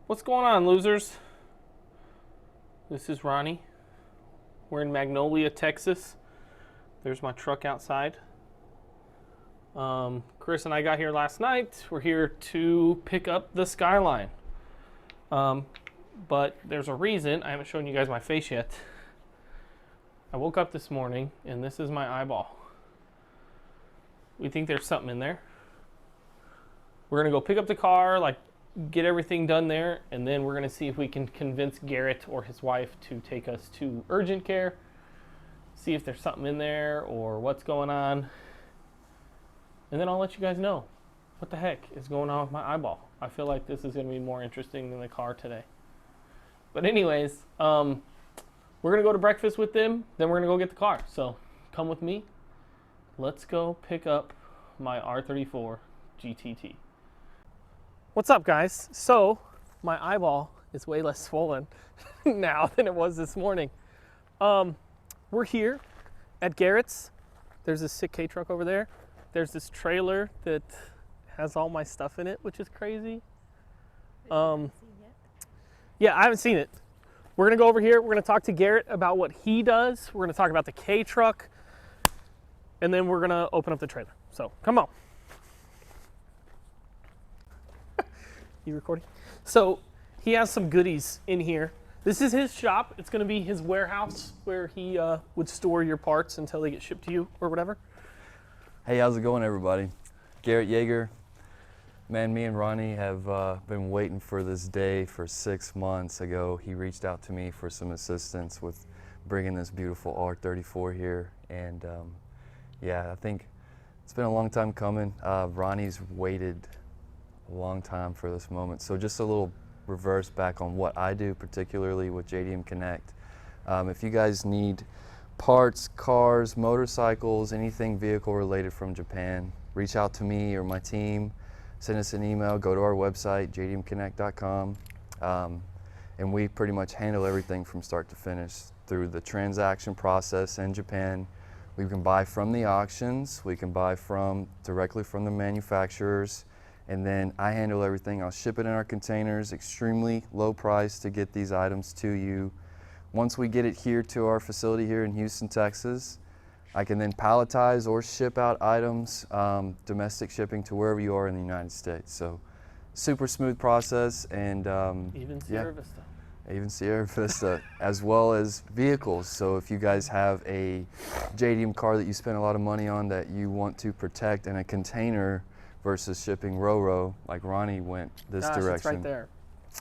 What's going on, losers? This is Ronnie. We're in Magnolia, Texas. There's my truck outside. Chris and I got here last night. We're here to pick up the Skyline. But there's a reason. I haven't shown you guys my face yet. I woke up this morning and this is my eyeball. We think there's something in there. We're gonna go pick up the car, get everything done there, and then we're gonna see if we can convince Garrett or his wife to take us to urgent care, see if there's something in there or what's going on, and then I'll let you guys know what the heck is going on with my eyeball. I feel like this is gonna be more interesting than the car today. But anyways, we're gonna go to breakfast with them, then we're gonna go get the car. So come with me. Let's go pick up my R34 GTT. What's up, guys? So my eyeball is way less swollen now than it was this morning. We're here at Garrett's. There's this sick K truck over there. There's this trailer that has all my stuff in it, which is crazy. Yeah, I haven't seen it. We're gonna go over here. We're gonna talk to Garrett about what he does. We're gonna talk about the K truck, and then we're gonna open up the trailer. So come on. You recording? So he has some goodies in here. This is his shop. It's going to be his warehouse where he would store your parts until they get shipped to you or whatever. Hey, how's it going, everybody? Garrett Yeager. Man, me and Ronnie have been waiting for this day for 6 months ago. He reached out to me for some assistance with bringing this beautiful R34 here. And yeah, I think it's been a long time coming. Ronnie's waited a long time for this moment. So just a little reverse back on what I do, particularly with JDM Connect. If you guys need parts, cars, motorcycles, anything vehicle related from Japan, reach out to me or my team, send us an email, go to our website, jdmconnect.com, and we pretty much handle everything from start to finish through the transaction process in Japan. We can buy from the auctions, we can buy directly from the manufacturers, and then I handle everything. I'll ship it in our containers, extremely low price to get these items to you. Once we get it here to our facility here in Houston, Texas, I can then palletize or ship out items, domestic shipping to wherever you are in the United States. So super smooth process, and Even Sierra Vista. Even Sierra Vista, as well as vehicles. So if you guys have a JDM car that you spend a lot of money on that you want to protect in a container versus shipping row, like Ronnie went this direction. It's right there.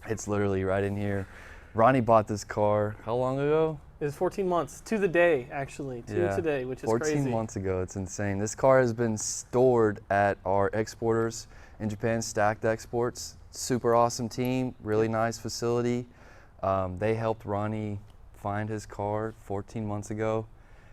It's literally right in here. Ronnie bought this car how long ago? It was 14 months, to the day, actually, today, which is 14 crazy. months ago, it's insane. This car has been stored at our exporters in Japan, Stacked Exports. Super awesome team, really nice facility. They helped Ronnie find his car 14 months ago.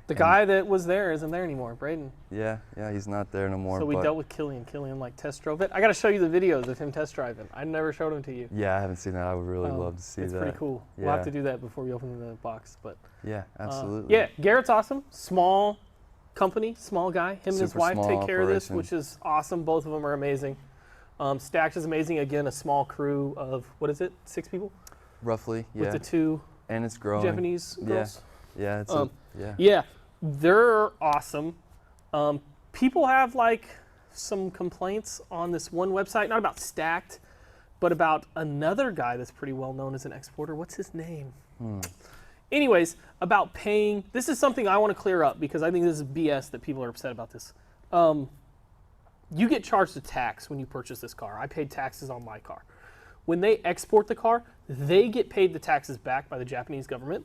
The guy that was there isn't there anymore, Braden. Yeah, he's not there no more. So we dealt with Killian. Killian test drove it. I got to show you the videos of him test driving. I never showed them to you. Yeah, I haven't seen that. I would really love to see that. It's pretty cool. Yeah. We'll have to do that before we open the box. But yeah, absolutely. yeah, Garrett's awesome. Small company, small guy. Him and his wife take care of this, which is awesome. Both of them are amazing. Stacked is amazing. Again, a small crew of, what is it, 6 people? Roughly, yeah. With the 2 and it's growing. Japanese girls. Yeah, it's yeah, they're awesome. People have some complaints on this one website, not about Stacked, but about another guy that's pretty well known as an exporter. What's his name? Anyways, about paying. This is something I want to clear up because I think this is BS that people are upset about this. You get charged a tax when you purchase this car. I paid taxes on my car. When they export the car, they get paid the taxes back by the Japanese government.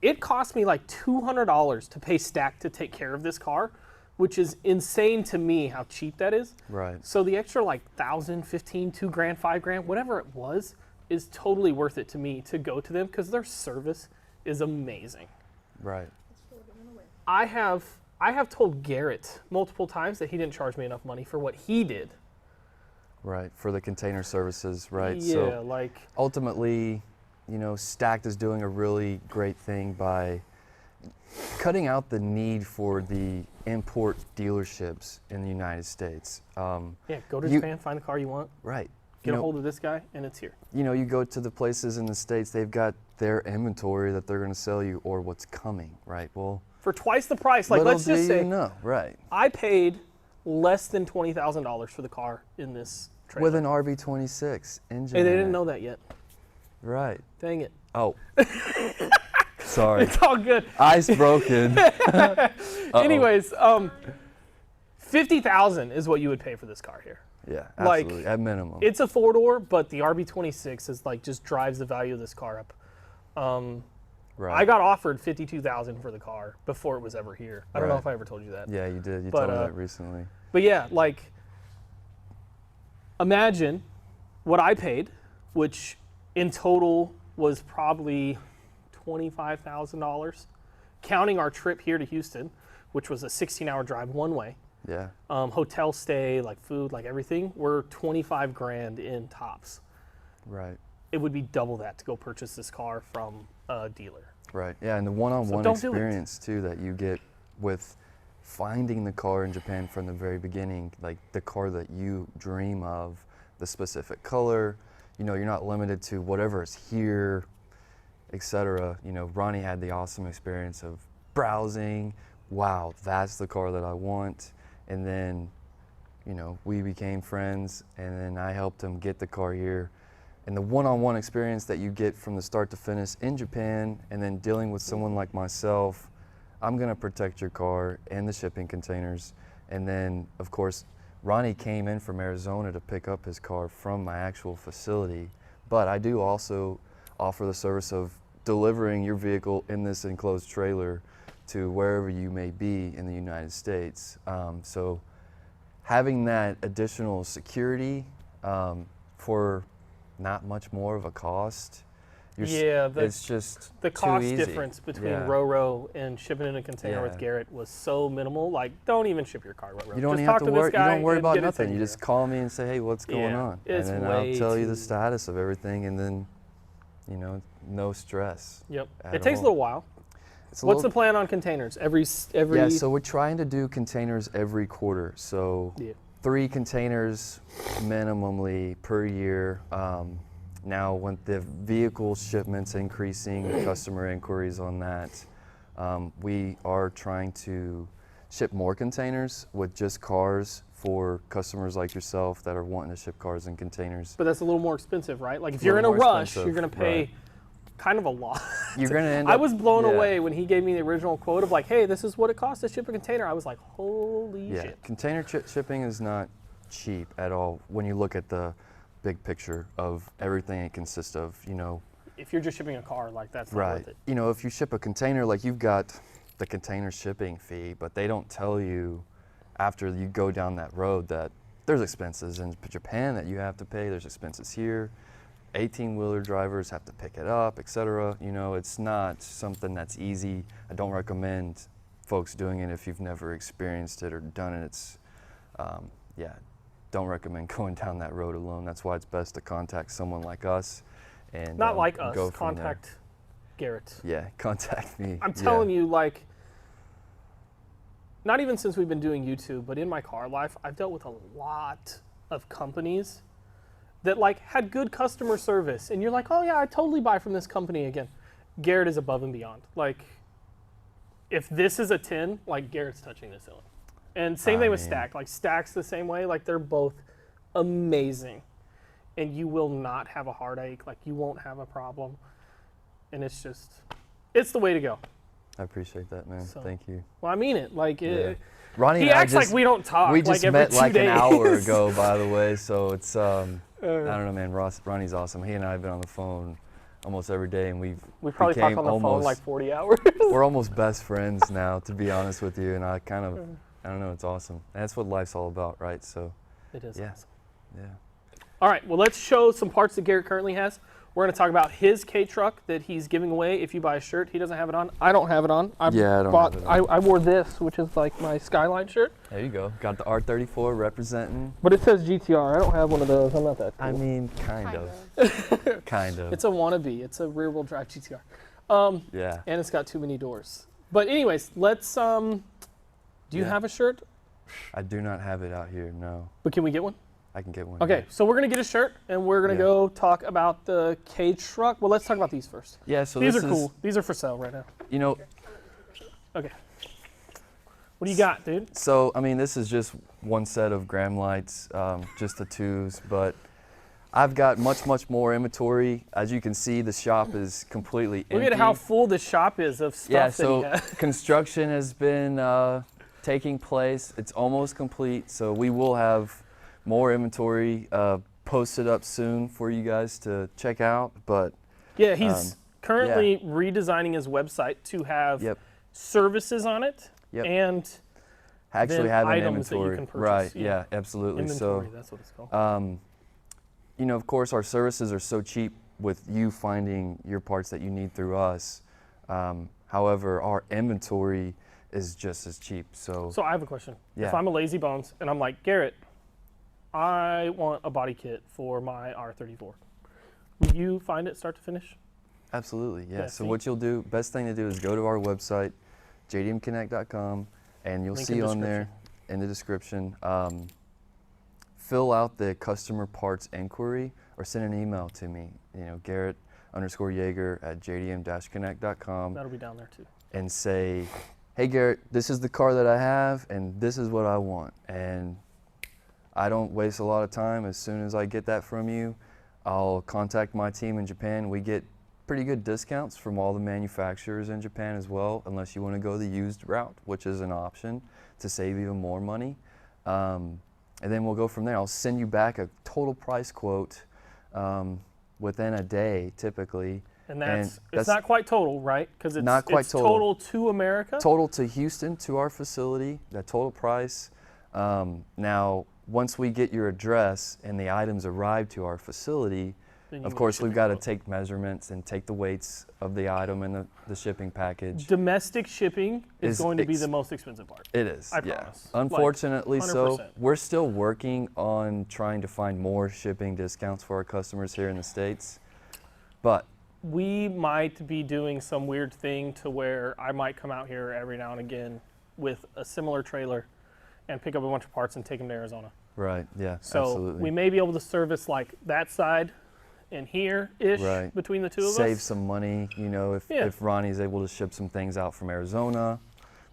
It cost me like $200 to pay Stacked to take care of this car, which is insane to me how cheap that is. Right. So the extra $1,000, $15, $2,000, $5,000, whatever it was, is totally worth it to me to go to them because their service is amazing. Right. I have told Garrett multiple times that he didn't charge me enough money for what he did. Right, for the container services, right? Yeah, so ultimately, Stacked is doing a really great thing by cutting out the need for the import dealerships in the United States. Yeah, go to Japan, find the car you want, Right. get a hold of this guy, and it's here. You know, you go to the places in the States, they've got their inventory that they're going to sell you or what's coming, right? Well, For twice the price, like little let's just do say, you know, right? I paid less than $20,000 for the car in this trailer. With an RB26 engine. Hey, they in didn't it. know that yet. Right. Dang it. Oh. Sorry. It's all good. Ice broken. Anyways, 50,000 is what you would pay for this car here. Yeah, Like, absolutely. At minimum. It's a 4-door, but the RB26 is like just drives the value of this car up. right. I got offered 52,000 for the car before it was ever here. I don't know Right. if I ever told you that. Yeah, you did. You But, told me that recently. But yeah, like, imagine what I paid, which in total was probably $25,000, counting our trip here to Houston, which was a 16-hour drive one way. Yeah. Hotel stay, like food, like everything. We're 25 grand in tops. Right. It would be double that to go purchase this car from a dealer. Right. Yeah, and the one-on-one don't do it. experience too that you get with finding the car in Japan from the very beginning, like the car that you dream of, the specific color. You know, you're not limited to whatever is here, etc. You know, Ronnie had the awesome experience of browsing. Wow, that's the car that I want. And then, you know, we became friends, and then I helped him get the car here. And the one-on-one experience that you get from the start to finish in Japan, and then dealing with someone like myself, I'm gonna protect your car and the shipping containers. And then, of course, Ronnie came in from Arizona to pick up his car from my actual facility. But I do also offer the service of delivering your vehicle in this enclosed trailer to wherever you may be in the United States. So having that additional security for not much more of a cost, it's just the too cost easy. difference between Yeah. Ro-Ro and shipping in a container with Yeah. Garrett was so minimal. Like, don't even ship your car Ro-Ro. You don't just even talk have to to worry. this guy You don't worry and about get it nothing. taken You care just of. call me and say, "Hey, what's going Yeah, on?" it's And then I'll way tell you too the easy. status of everything, and then, you know, no stress. Yep. at It takes a all. little while. It's a What's the little- plan on containers? Every Yeah, so we're trying to do containers every quarter. So Yeah. 3 containers minimally per year. Now, when the vehicle shipments increasing, customer inquiries on that, we are trying to ship more containers with just cars for customers like yourself that are wanting to ship cars in containers. But that's a little more expensive, right? Like, if A you're in a little more rush, you're expensive, going to pay right. kind of a lot. You're gonna end I up. was blown yeah. away when he gave me the original quote of like, hey, this is what it costs to ship a container. I was like, holy Yeah, shit. container shipping is not cheap at all when you look at the big picture of everything it consists of. You know, If you're just shipping a car, like, that's not right? worth it. You know, if you ship a container, like you've got the container shipping fee, but they don't tell you after you go down that road that there's expenses in Japan that you have to pay. There's expenses here. 18-wheeler drivers have to pick it up, etc. You know, it's not something that's easy. I don't recommend folks doing it if you've never experienced it or done it. It's, yeah, don't recommend going down that road alone. That's why it's best to contact someone like us. And Not like go us. from there. Contact Garrett. Yeah, contact me. I'm telling you, like, not even since we've been doing YouTube, but in my car life, I've dealt with a lot of companies that like had good customer service, and you're like, oh yeah, I totally buy from this company again. Garrett is above and beyond. Like, if this is a 10, like, Garrett's touching the ceiling. And same thing with Stack. Like, Stack's the same way. Like, they're both amazing, and you will not have a heartache. Like, you won't have a problem, and it's just, it's the way to go. I appreciate that, man. So- Thank you. Well, I mean it. Like, Yeah. Ronnie he and I acts like we don't talk. We just like, every met 2 like days. an hour ago, by the way. So it's I don't know, man. Ronnie's awesome. He and I have been on the phone almost every day, and We probably talk became on the phone almost- like 40 hours. we're almost best friends now, to be honest with you. And I don't know, it's awesome. And that's what life's all about, right? So It is Yeah. awesome. yeah. All right, well, let's show some parts that Garrett currently has. We're going to talk about his K-Truck that he's giving away if you buy a shirt. He doesn't have it on. I don't have it on. Yeah, I don't have it on. I wore this, which is like my Skyline shirt, There you go. Got the R34 representing. but it says GTR. I don't have one of those. I'm not that cool. I mean, kind of. Kind of. It's a wannabe. It's a rear-wheel drive GTR. Yeah. And it's got too many doors. But anyways, let's, do you Yeah. have a shirt? I do not have it out here, no. But can we get one? I can get one. Okay, so we're gonna get a shirt and we're gonna Yeah. go talk about the K truck. Well, let's talk about these first. Yeah, so These this are is, cool. These are for sale right now. you know, Okay. What do you got, dude? so, I mean, this is just one set of gram lights, just the twos, but I've got much, much more inventory. As you can see, the shop is completely empty. Look at how full this shop is of stuff Yeah, that so he has. construction has been taking place. It's almost complete, so we will have more inventory posted up soon for you guys to check out. But Yeah, he's currently redesigning his website to have Yep. services on it Yep. and actually then have an items that you inventory. can purchase, Right, yeah. yeah, absolutely. inventory. So, That's what it's called. you know, of course, our services are so cheap with you finding your parts that you need through us. However, our inventory is just as cheap. So, So I have a question. If Yeah. I'm a lazy bones and I'm like, Garrett, I want a body kit for my R34. Will you find it start to finish? absolutely, yeah. Yeah, So see? what you'll do, best thing to do is go to our website, jdmconnect.com, and you'll Link see in on there in the description, fill out the customer parts inquiry or send an email to me, you know, Garrett_Yeager@jdm-connect.com, That'll be down there too. and say, hey Garrett, this is the car that I have and this is what I want. And I don't waste a lot of time. As soon as I get that from you, I'll contact my team in Japan. We get pretty good discounts from all the manufacturers in Japan as well, unless you want to go the used route, which is an option to save even more money. And then we'll go from there. I'll send you back a total price quote within a day, typically. And that's, And it's not quite total, right? Because it's Not quite it's total to America. Total to Houston, to our facility, that total price. Now, once we get your address and the items arrive to our facility, Then you of need a course, we've shipping got to quote. take measurements and take the weights of the item and the shipping package. Domestic shipping is Is going to be ex- the most expensive part. It is, I yeah. promise. Like, Unfortunately, so 100%. we're still working on trying to find more shipping discounts for our customers here in the States. But We might be doing some weird thing to where I might come out here every now and again with a similar trailer and pick up a bunch of parts and take them to Arizona. right, yeah, So absolutely. we may be able to service like that side and here-ish Right. between the two of Save us. some money, you know, Yeah. if Ronnie's able to ship some things out from Arizona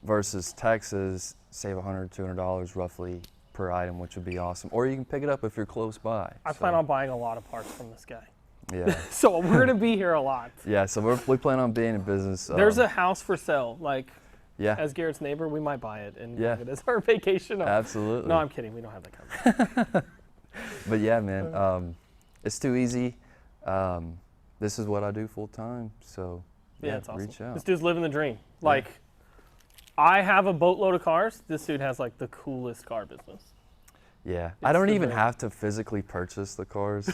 versus Texas, save $100, $200 roughly per item, which would be awesome. Or you can pick it up if you're close by. I plan on buying a lot of parts from this guy. Yeah, So we're going to be here a lot. yeah. So we plan on being in business. There's a house for sale. Like, yeah, as Garrett's neighbor, we might buy it and Yeah. have it as our vacation home. absolutely. No, I'm kidding. We don't have that kind of But yeah, man, it's too easy. This is what I do full time. So Yeah, it's awesome. reach out. This dude's living the dream. Like, I have a boatload of cars. This dude has like the coolest car business. Yeah, It's I don't the even dream. have to physically purchase the cars.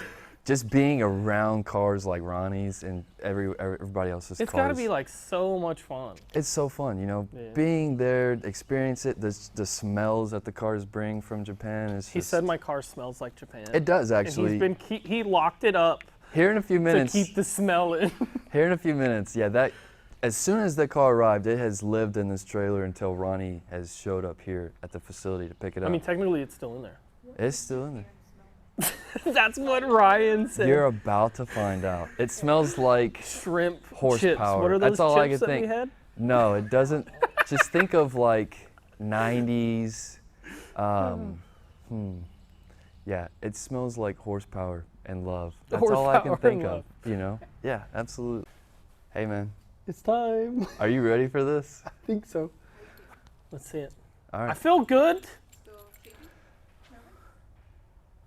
Just being around cars like Ronnie's and everybody else's It's cars. got to be like so much fun. It's so fun, you know, Yeah. being there, experience it. The smells that the cars bring from Japan is. He just, said my car smells like Japan. it does And actually. he locked it up Here in a few minutes. to keep the smell in. Here in a few minutes, yeah. That as soon as the car arrived, it has lived in this trailer until Ronnie has showed up here at the facility to pick it up. I mean, technically, it's still in there. It's still in there. That's what Ryan said. You're about to find out. It smells like Shrimp chips. horsepower. What are those That's all I chips could that we think. had? No, it doesn't. Just think of like 90s. Yeah, it smells like horsepower and love. That's all I can Horsepower think and of, you know? Yeah, absolutely. Hey, man, It's time. are you ready for this? I think so. Let's see it. All I right. feel good.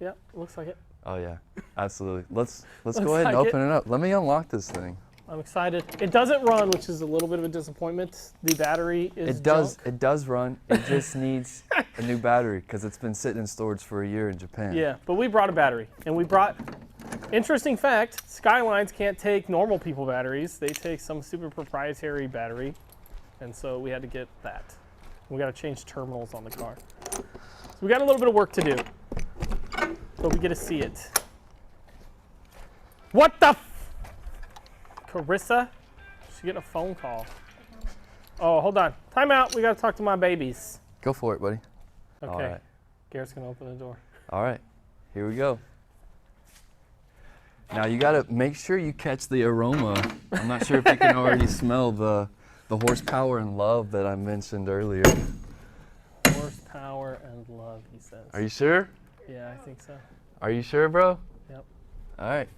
Yeah, looks like it. Oh, yeah, absolutely. Let's Looks go ahead and like open it up. Let me unlock this thing. I'm excited. It doesn't run, which is a little bit of a disappointment. The battery is It does. junk. It does run. It just needs a new battery because it's been sitting in storage for a year in Japan. Yeah, but we brought a battery, and we brought. Interesting fact: Skylines can't take normal people batteries. They take some super proprietary battery, and so we had to get that. We got to change terminals on the car. So we got a little bit of work to do, but we get to see it. What the? Carissa? She's getting a phone call. Oh, hold on. Time out. We got to talk to my babies. Go for it, buddy. Okay. All right. Garrett's going to open the door. All right. Here we go. Now you got to make sure you catch the aroma. I'm not sure if you can already smell the horsepower and love that I mentioned earlier. Horsepower and love, he says. Are you sure? Yeah, I think so. Are you sure, bro? Yep. All right.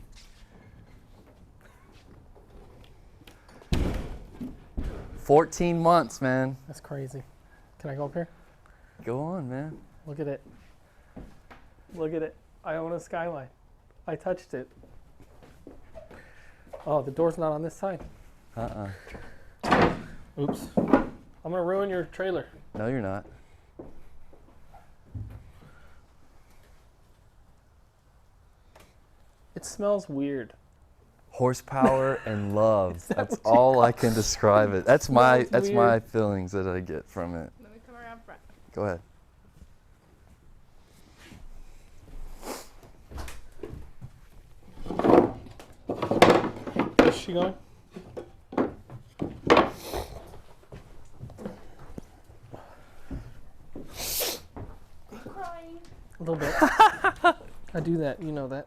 "14 months, man." That's crazy. Can I go up here? Go on, man. Look at it. Look at it. I own a Skyline. I touched it. Oh, the door's not on this side. Oops. I'm going to ruin your trailer. No, you're not. It smells weird. Horsepower and love. That's what you all I can describe it. That's my Smells my weird. feelings that I get from it. Let me come around front. Go ahead. Is she going? Crying. A little bit. I do that. You know that.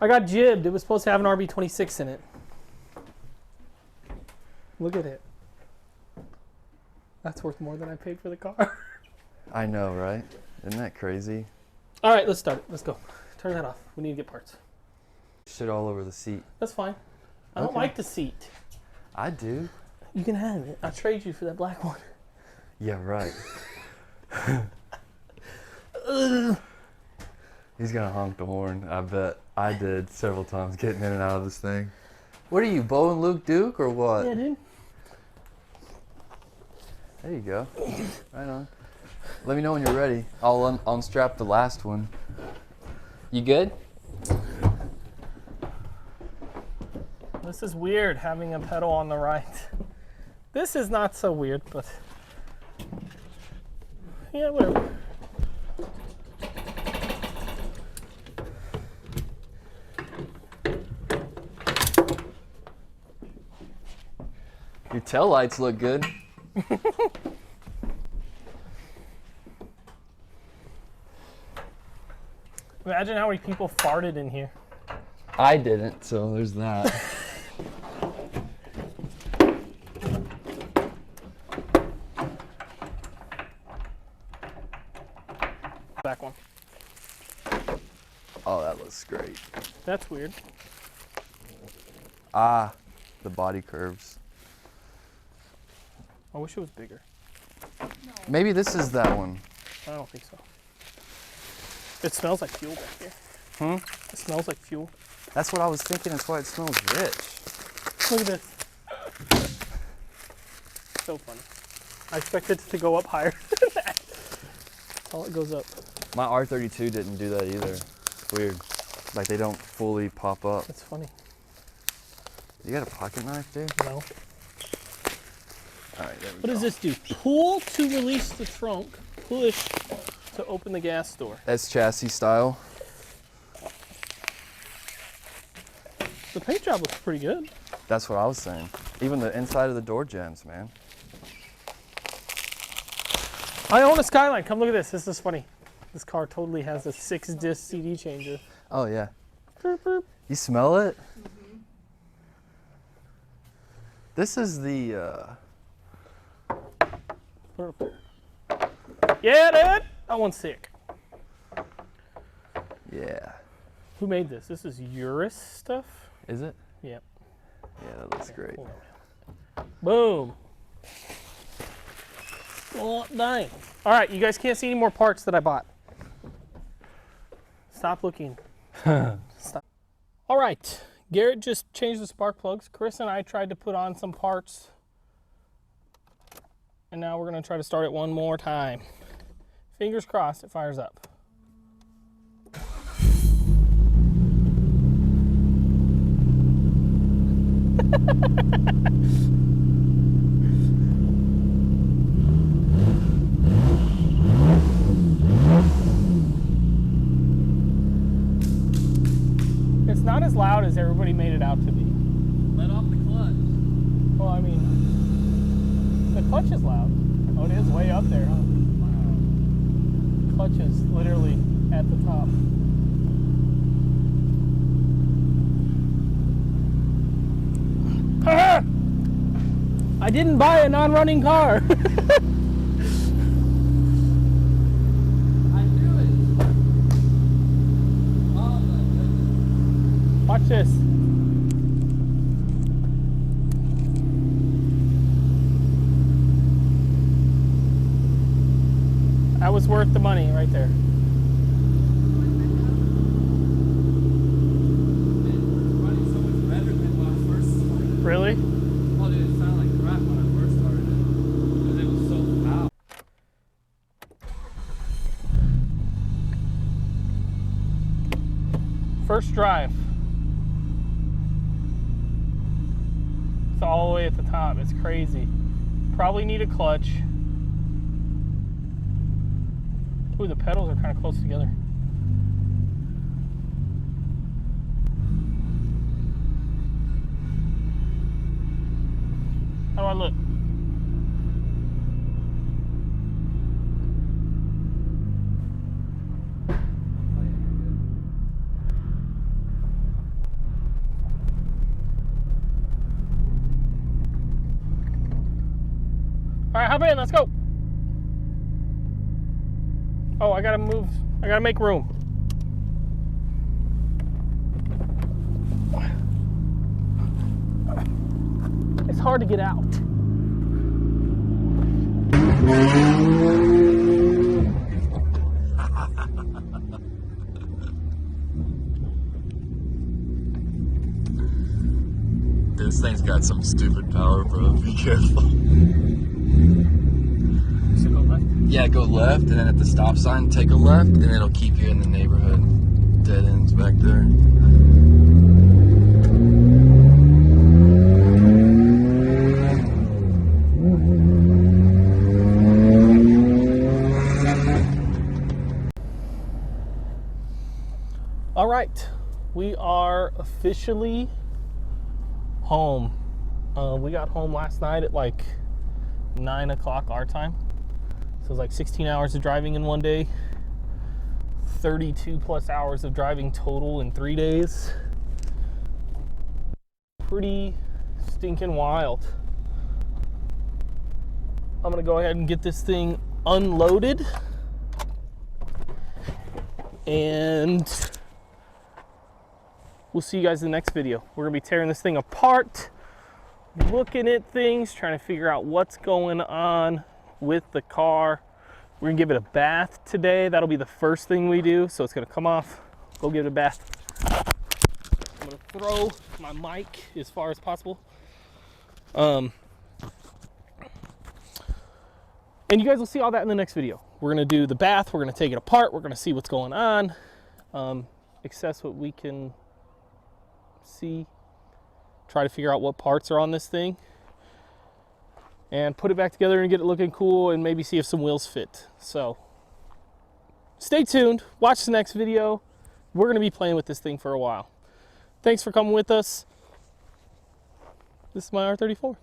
I got jibbed. It was supposed to have an RB26 in it. Look at it. That's worth more than I paid for the car. I know, right? Isn't that crazy? All right, let's start it. Let's go. Turn that off. We need to get parts. Shit all over the seat. That's fine. I don't Okay. like the seat. I do. You can have it. I'll trade you for that black one. Yeah, right. He's gonna honk the horn. I bet. I did several times getting in and out of this thing. What are you, Bo and Luke Duke or what? Yeah, dude. There you go. Right on. Let me know when you're ready. I'll unstrap the last one. You good? This is weird having a pedal on the right. This is not so weird, but yeah, whatever. Your tail lights look good. Imagine how many people farted in here. I didn't, so there's that. Back one. Oh, that looks great. That's weird. Ah, the body curves. I wish it was bigger. Maybe this is that one. I don't think so. It smells like fuel back here. Hmm? It smells like fuel. That's what I was thinking. That's why it smells rich. Look at this. So funny. I expected it to go up higher than that. That's all it goes up. My R32 didn't do that either. It's weird. Like they don't fully pop up. That's funny. You got a pocket knife, dude? No. All right, there we What go. does this do? Pull to release the trunk. Push to open the gas door. That's chassis style. The paint job looks pretty good. That's what I was saying. Even the inside of the door gems, man. I own a Skyline. Come look at this. This is funny. This car totally has a 6-disc CD changer. Oh yeah. Burp, burp. You smell it? This is the Put it up there. Yeah, dude. That one's sick. yeah. Who made this? This is Urus stuff? Is it? Yep. Yeah, that looks great. Hold on. Boom. Oh, dang. All right, you guys can't see any more parts that I bought. Stop looking. Stop. All right, Garrett just changed the spark plugs. Chris and I tried to put on some parts. And now we're gonna try to start it one more time. Fingers crossed it fires up. It's not as loud as everybody made it out to be. Let Clutch is loud. Oh, it is way up there, huh? Wow. Clutch is literally at the top. Ah! I didn't buy a non-running car. I knew it. Oh my goodness. Watch this. That was worth the money right there. Really? Oh, dude, it sounded like crap when I first started it because it was so loud. First drive. It's all the way at the top. It's crazy. Probably need a clutch. Ooh, the pedals are kind of close together. How do I look? All right, hop in, let's go. Oh, I gotta move, I gotta make room. It's hard to get out. This thing's got some stupid power, bro. Be careful. So go left? Yeah, go left, and then at the stop sign, take a left, and it'll keep you in the neighborhood. Dead ends back there. All right, we are officially home. We got home last night at like 9 o'clock our time. So it was like 16 hours of driving in one day, 32 plus hours of driving total in 3 days. Pretty stinking wild. I'm gonna go ahead and get this thing unloaded and we'll see you guys in the next video. We're gonna be tearing this thing apart, looking at things, trying to figure out what's going on with the car. We're gonna give it a bath today. That'll be the first thing we do. So it's gonna come off, go give it a bath. I'm gonna throw my mic as far as possible. And you guys will see all that in the next video. We're gonna do the bath, we're gonna take it apart, we're gonna see what's going on, access what we can see, try to figure out what parts are on this thing, and put it back together and get it looking cool and maybe see if some wheels fit. So stay tuned, watch the next video. We're gonna be playing with this thing for a while. Thanks for coming with us. This is my R34.